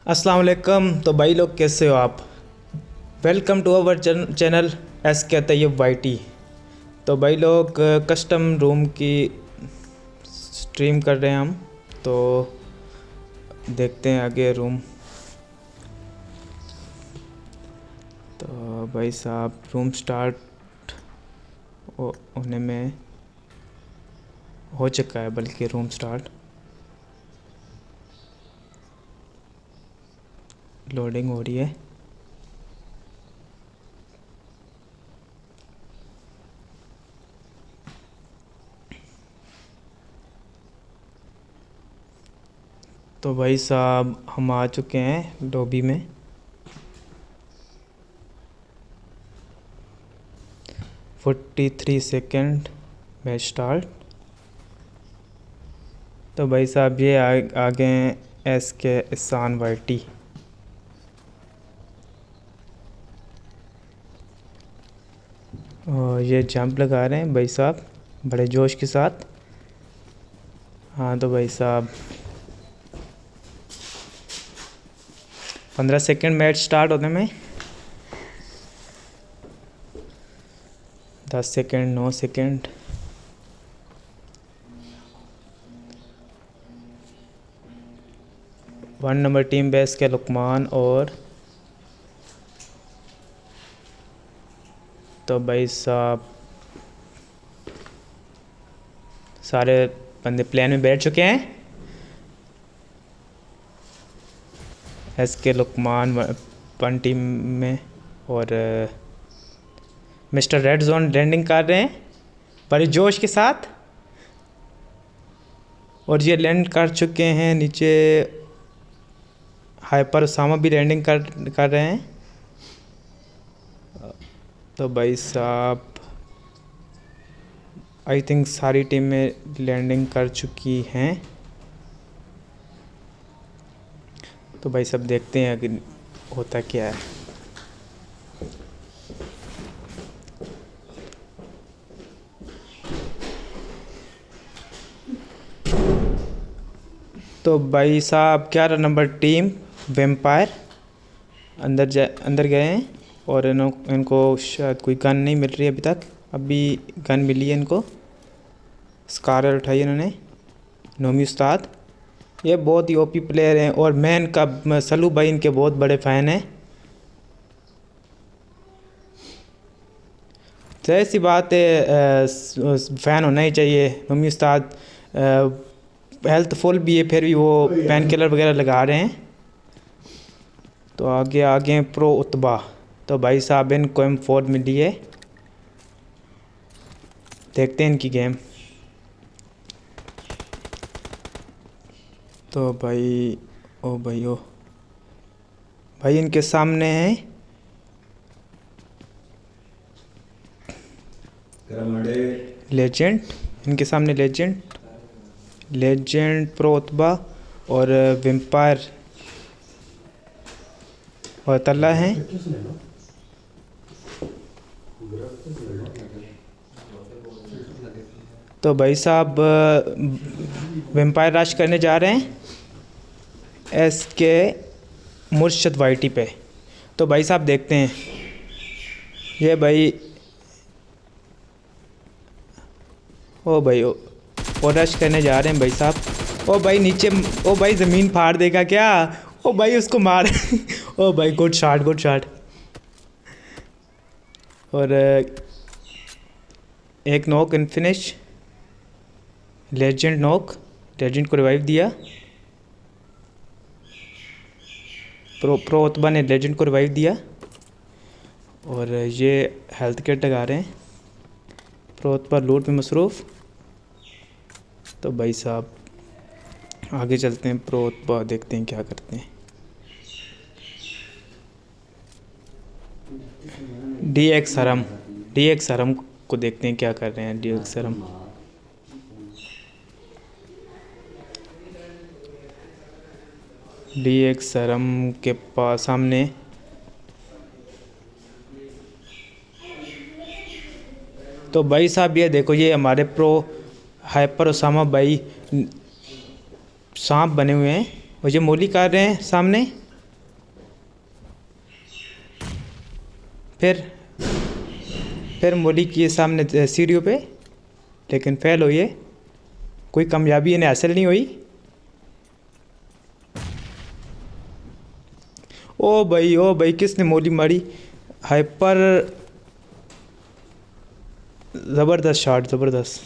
अस्सलाम वालेकुम। तो भाई लोग कैसे हो आप? Welcome to our channel S K Tayyab YT. तो भाई लोग कस्टम रूम की स्ट्रीम कर रहे हैं हम, तो देखते हैं आगे रूम। तो भाई साहब रूम स्टार्ट होने में हो चुका है, बल्कि रूम स्टार्ट लोडिंग हो रही है। तो भाई साहब हम आ चुके हैं लॉबी में। 43 सेकेंड मैच स्टार्ट। तो भाई साहब ये आगे हैं एस के एहसान वाईटी। और ये जंप लगा रहे हैं भाई साहब बड़े जोश के साथ। हाँ तो भाई साहब 15 सेकेंड मैच स्टार्ट होने में। 10 second, 9 second. One number team base के लुकमान और तो भाई साहब सारे बंदे प्लेन में बैठ चुके हैं। एस के लुकमान वन टीम में और मिस्टर रेड जोन लैंडिंग कर रहे हैं बड़े जोश के साथ। और ये लैंड कर चुके हैं नीचे। हाइपर ओसामा भी लैंडिंग कर रहे हैं। तो भाई साहब आई थिंक सारी टीमें लैंडिंग कर चुकी हैं। तो भाई सब देखते हैं कि होता क्या है। तो भाई साहब 11 नंबर टीम वेम्पायर अंदर गए हैं और इनको शायद कोई गन नहीं मिल रही अभी तक। अभी गन मिली है इनको। स्कारल उठाई इन्होंने। नोमी उस्ताद ये बहुत ही ओपी प्लेयर हैं और मैं इनका सलू भाई इनके बहुत बड़े फ़ैन हैं। तो ऐसी बात है, फ़ैन होना ही चाहिए। नोमी उस्ताद हेल्थ फुल भी है, फिर भी वो पेन किलर वगैरह लगा रहे हैं। तो आगे प्रो उत्बा। तो भाई साहब इनको M4 मिली है। देखते हैं इनकी गेम। तो भाई ओ भाई इनके सामने है लेजेंड। इनके सामने लेजेंड प्रो उत्बा और वेम्पायर और तल्ला हैं। तो भाई साहब वेम्पायर रश करने जा रहे हैं एस के मुर्शद वाईटी पे। तो भाई साहब देखते हैं ये भाई ओ रश करने जा रहे हैं भाई साहब। ओ भाई नीचे, ओ भाई ज़मीन फाड़ देगा क्या? ओ भाई उसको मार ओ भाई गुड शॉट। और एक नॉक इन फिनिश। Legend knock. लेजेंड को रिवाइव दिया। प्रो उत्बा ने लेजेंड को रिवाइव दिया और ये हेल्थ किट लगा रहे हैं। प्रो उत्बा लूट में मसरूफ़। तो भाई साहब आगे चलते हैं। प्रो उत्बा देखते हैं क्या करते हैं। DX हरम को देखते हैं क्या कर रहे हैं। DX हरम के पास सामने। तो भाई साहब ये देखो, ये हमारे प्रो हाइपर ओसामा भाई सांप बने हुए हैं और ये मोली कर रहे हैं सामने। फिर मोली किए सामने सीढ़ियों पे, लेकिन फेल हुई है। कोई कामयाबी इन्हें हासिल नहीं हुई। ओ भाई किसने मोली मारी? हाइपर, ज़बरदस्त शॉट, ज़बरदस्त।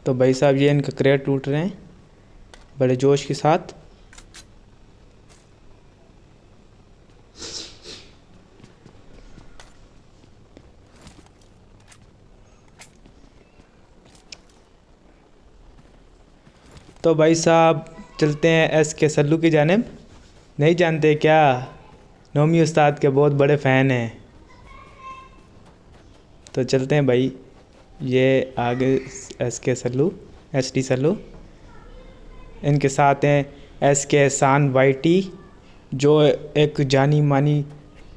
तो भाई साहब ये इनका क्रेट टूट रहे हैं बड़े जोश के साथ। तो भाई साहब चलते हैं एस के सल्लू की जानिब। नहीं जानते क्या? नोमी उस्ताद के बहुत बड़े फ़ैन हैं। तो चलते हैं भाई, ये आगे एस के सल्लू, एस टी सल्लू। इनके साथ हैं एस के एहसान वाई टी, जो एक जानी मानी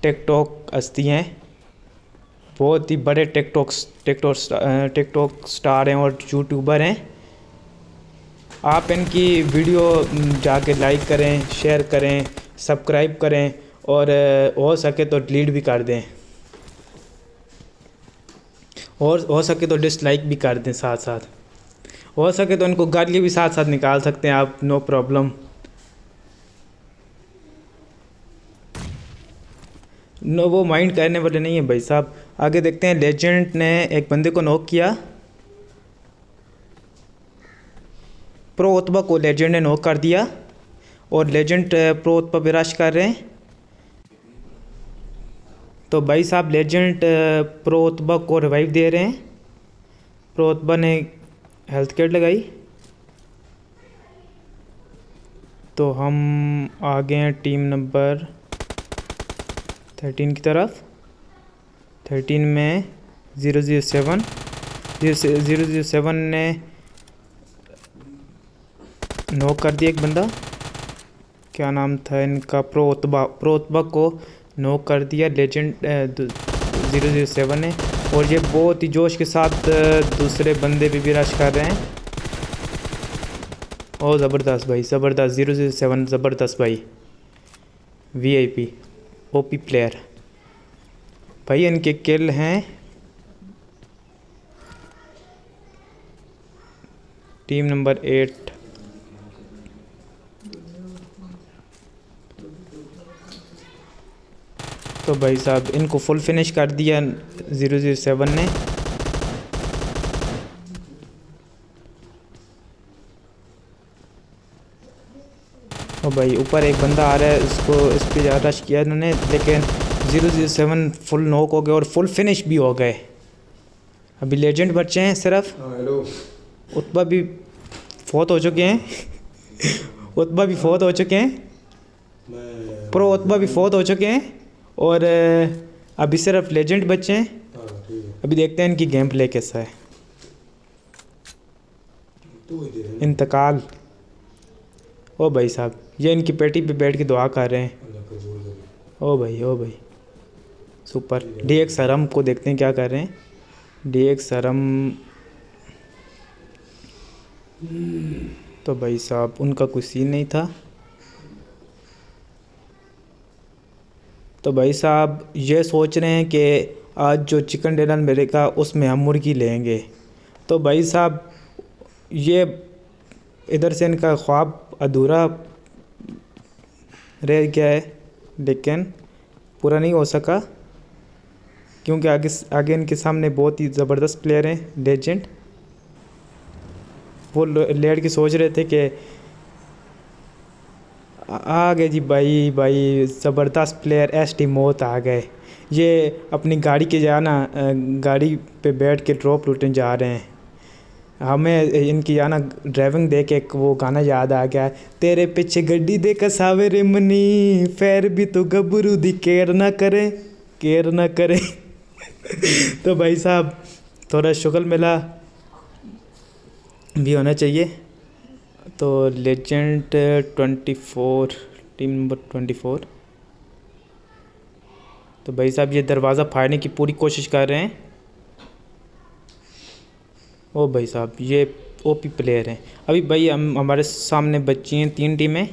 टिकटॉक हस्ती हैं। बहुत ही बड़े टिकटॉक स्टार हैं और यूट्यूबर हैं। आप इनकी वीडियो जाके लाइक करें, शेयर करें, सब्सक्राइब करें और हो सके तो डिलीट भी कर दें, और हो सके तो डिसलाइक भी कर दें साथ साथ। हो सके तो इनको गाली भी साथ साथ निकाल सकते हैं आप, नो प्रॉब्लम। नो, वो माइंड करने वाले नहीं है भाई साहब। आगे देखते हैं। लेजेंड ने एक बंदे को नॉक किया, प्रो उत्बा को लेजेंड ने नॉक कर दिया, और लेजेंड प्रो उत्बा पे रश कर रहे हैं। तो भाई साहब लेजेंड प्रो उत्बा को रिवाइव दे रहे हैं। प्रो उत्बा ने हेल्थ किट लगाई। तो हम आ गए हैं टीम नंबर 13 की तरफ। 13 में 007 ने नॉक कर दिया एक बंदा। क्या नाम था इनका? प्रो उत्बा को नॉक कर दिया लेजेंड 007 ने। और ये बहुत ही जोश के साथ दूसरे बंदे पे भी रश कर रहे हैं। ओ ज़बरदस्त भाई, ज़बरदस्त। 007 ज़बरदस्त भाई, VIP OP प्लेयर भाई। इनके किल हैं टीम नंबर 8। तो भाई साहब इनको फुल फिनिश कर दिया 007 ने। और भाई ऊपर एक बंदा आ रहा है, उसको इस पर ज़्यादा रश किया इन्होंने, लेकिन 007 फुल नॉक हो गए और फुल फिनिश भी हो गए। अभी लेजेंड बचे हैं सिर्फ। हेलो। उत्बा भी फौत हो चुके हैं। उत्बा भी फौत हो चुके हैं, प्रो उत्बा भी फौत हो चुके हैं, और अभी सिर्फ लेजेंड बचे हैं। अभी देखते हैं इनकी गेम प्ले कैसा है। इंतकाल। ओ भाई साहब ये इनकी पेटी पे बैठ के दुआ कर रहे हैं। ओ भाई सुपर। DX सरम को देखते हैं क्या कर रहे हैं। DX सरम। तो भाई साहब उनका कोई सीन नहीं था। तो भाई साहब ये सोच रहे हैं कि आज जो चिकन डिनर मिलेगा उसमें हम मुर्गी लेंगे। तो भाई साहब ये इधर से इनका ख्वाब अधूरा रह गया है, लेकिन पूरा नहीं हो सका, क्योंकि आगे इनके सामने बहुत ही ज़बरदस्त प्लेयर हैं लेजेंड। वो लेट के सोच रहे थे कि आ गए जी भाई ज़बरदस्त प्लेयर ST मौत आ गए। ये अपनी गाड़ी के जाना, गाड़ी पे बैठ के ड्रॉप लूटने जा रहे हैं। हमें इनकी जाना ड्राइविंग देख के वो गाना याद आ गया, तेरे पीछे गड्डी दे कसावे रे मनी, फैर भी तो गबरू दी केयर ना करे। तो भाई साहब थोड़ा शुगल मिला भी होना चाहिए। तो लेजेंड 24, टीम नंबर 24। तो भाई साहब ये दरवाज़ा फाड़ने की पूरी कोशिश कर रहे हैं। ओ भाई साहब ये OP प्लेयर हैं। अभी भाई हमारे सामने बची हैं 3 टीमें।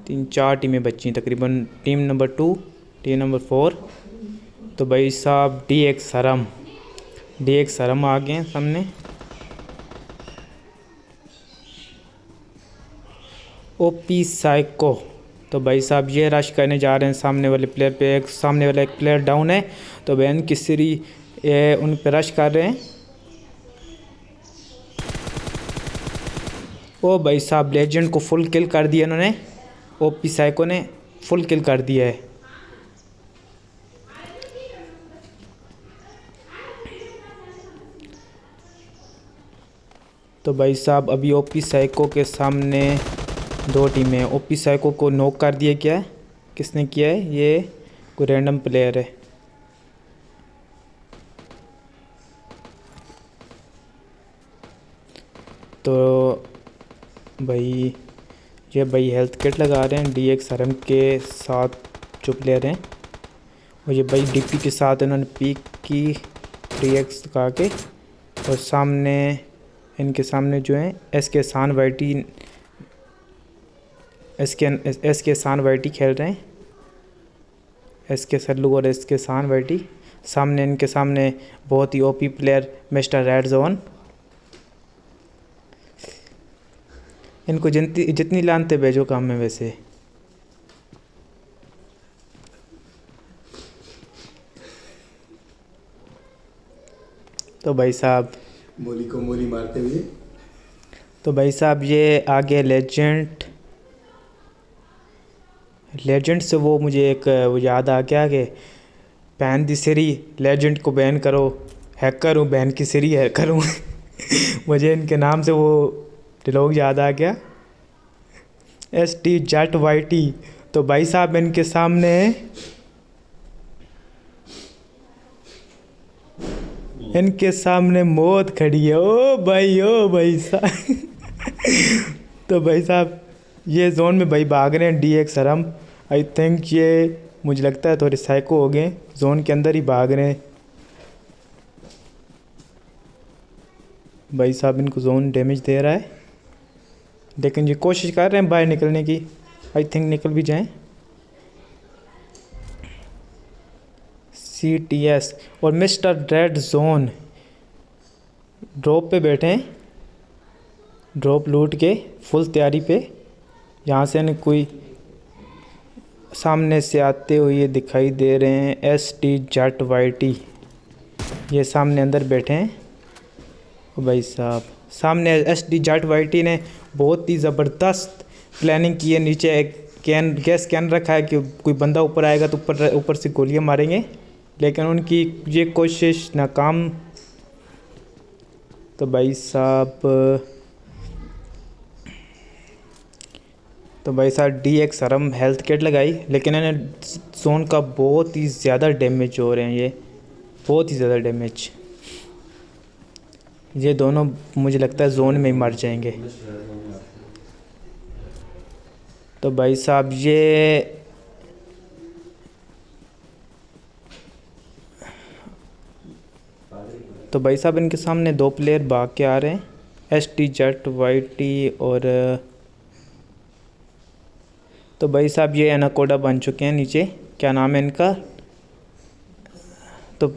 3-4 टीमें बची हैं तकरीबन। Team number 2, team number 4। तो भाई साहब डी एक्स सरम आ गए हैं सामने। OP psycho. तो भाई साहब ये रश करने जा रहे हैं सामने वाले प्लेयर पे। सामने वाला एक प्लेयर डाउन है, तो बहन की सीरी उन पे रश कर रहे हैं। ओ भाई साहब लेजेंड को फुल किल कर दिया इन्होंने। ओपी साइको ने फुल किल कर दिया है। तो भाई साहब अभी ओपी साइको के सामने 2 टीमें हैं। ओपी साइको को नॉक कर दिया। क्या है, किसने किया है? ये कोई रैंडम प्लेयर है। तो भाई ये भाई हेल्थ किट लगा रहे हैं DX सरम के साथ जो प्लेयर हैं। और ये भाई DP के साथ इन्होंने पीक की 3x लगा के। और सामने इनके सामने जो है एस के सान वाइटी खेल रहे हैं। एस के सल्लू और एस के सान वाइटी। सामने इनके सामने बहुत ही OP player mister red zone. इनको जितनी लानते भेजो काम में वैसे। तो भाई साहब मोली को मोली मारते हुए। तो भाई साहब ये आगे लेजेंड से वो मुझे एक वो याद आ गया कि बैन दी सीरी लेजेंड को बैन करो। हैकर हूँ, बैन की सीरी हैकर हूँ। मुझे इनके नाम से वो डिलॉग याद आ गया। ST जट YT। तो भाई साहब इनके सामने मौत खड़ी है। ओ भाई साहब। तो भाई साहब ये जोन में भाई भाग रहे हैं DX सरम। आई थिंक ये मुझे लगता है थोड़े साइको हो गए, जोन के अंदर ही भाग रहे हैं। भाई साहब इनको जोन डैमेज दे रहा है, लेकिन ये कोशिश कर रहे हैं बाहर निकलने की। आई थिंक निकल भी जाएं। CTS और मिस्टर रेड जोन ड्रॉप पे बैठे हैं। ड्रॉप लूट के फुल तैयारी पे। यहाँ से न कोई सामने से आते हुए दिखाई दे रहे हैं। ST जट YT ये सामने अंदर बैठे हैं। भाई साहब सामने ST जट YT ने बहुत ही ज़बरदस्त प्लानिंग की है। नीचे एक गैस कैन रखा है कि कोई बंदा ऊपर आएगा तो ऊपर से गोलियां मारेंगे, लेकिन उनकी ये कोशिश नाकाम। तो भाई साहब DX सरम हेल्थ किट लगाई, लेकिन इन्हें जोन का बहुत ही ज़्यादा डैमेज हो रहे हैं। ये बहुत ही ज़्यादा डैमेज। ये दोनों मुझे लगता है जोन में ही मर जाएंगे। तो भाई साहब इनके सामने 2 प्लेयर भाग के आ रहे हैं। ST जट YT और तो भाई साहब ये एनाकोडा बन चुके हैं नीचे। क्या नाम है इनका? तो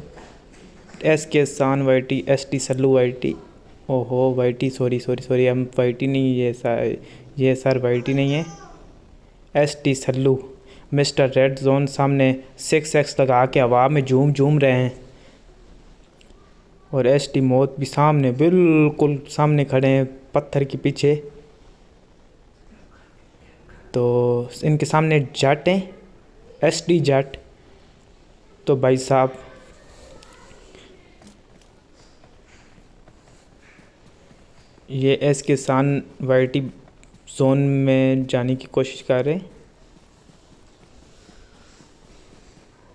SK सान YT, ST सल्लू YT। ओहो YT, सॉरी हम YT नहीं, ये सर YT नहीं है, ST Sallu. Mister red zone सामने 6x लगा के हवा में झूम रहे हैं। और ST मौत भी सामने, बिल्कुल सामने खड़े हैं पत्थर के पीछे। तो इनके सामने जट हैं, ST जट। तो भाई साहब ये SK सान YT जोन में जाने की कोशिश कर रहे हैं।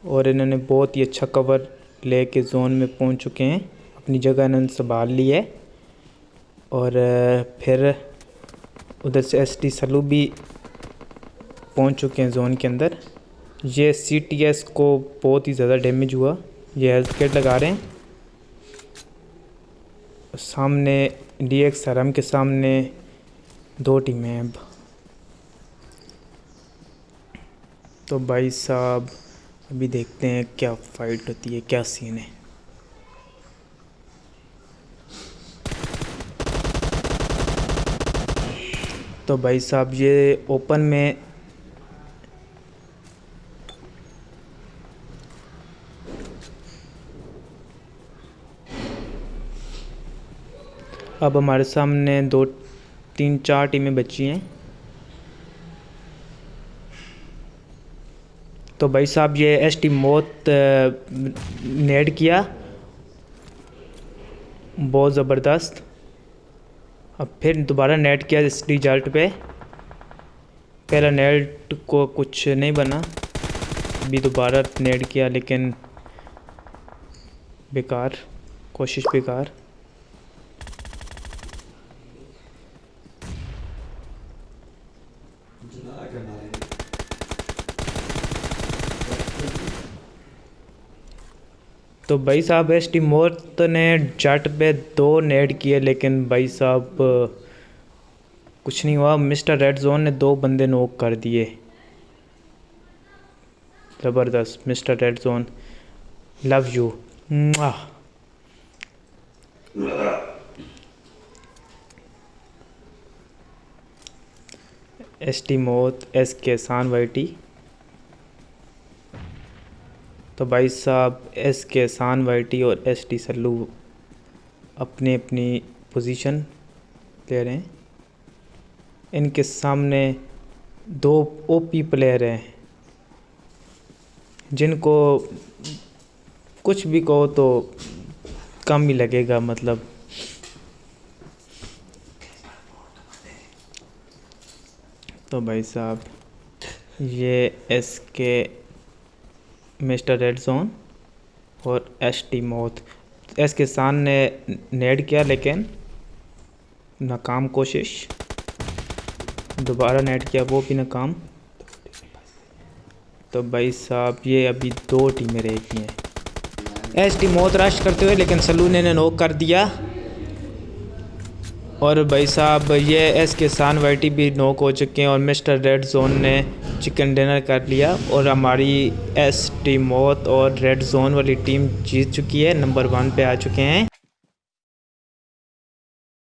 और इन्होंने बहुत ही अच्छा कवर लेके जोन में पहुंच चुके हैं। अपनी जगह इन्होंने संभाल ली है। और फिर उधर से ST सल्लू भी पहुंच चुके हैं जोन के अंदर। ये CTS को बहुत ही ज़्यादा डैमेज हुआ। ये हेल्थ किट लगा रहे हैं। सामने DX सरम के सामने 2 टीमें हैं अब। तो भाई साहब अभी देखते हैं क्या फाइट होती है, क्या सीन है। तो भाई साहब ये ओपन में अब हमारे सामने 2 3 4 टीमें बची हैं। तो भाई साहब ये एसटी मौत नेड किया बहुत ज़बरदस्त। अब फिर दोबारा नेट किया इस रिजल्ट पे। पहला नेट को कुछ नहीं बना, अभी दोबारा नेट किया लेकिन बेकार, कोशिश बेकार। तो भाई साहब एसटी मौत ने जट पे 2 नेट किए लेकिन भाई साहब कुछ नहीं हुआ। मिस्टर रेड जोन ने 2 बंदे नॉक कर दिए, ज़बरदस्त। Mister red zone love you. ST मौत एस के सान वाईटी। तो भाई साहब एस के सान वाईटी और एस टी सल्लू अपनी अपनी पोजीशन ले रहे हैं। इनके सामने 2 ओपी प्लेयर हैं जिनको कुछ भी कहो तो कम ही लगेगा, मतलब। तो भाई साहब ये एस के मिस्टर रेड जोन और एस टी मौत। एस के सान ने नेड किया लेकिन नाकाम कोशिश, दोबारा नेट किया वो भी नाकाम। तो भाई साहब ये अभी 2 टीमें रह गई हैं। एस टी मौत रश करते हुए लेकिन सलू ने नॉक कर दिया। और भाई साहब ये एस के सान वाईटी भी नॉक हो चुके हैं और मिस्टर रेड जोन ने चिकन डिनर कर लिया। और हमारी एस टी मौत और रेड जोन वाली टीम जीत चुकी है, नंबर 1 पे आ चुके हैं।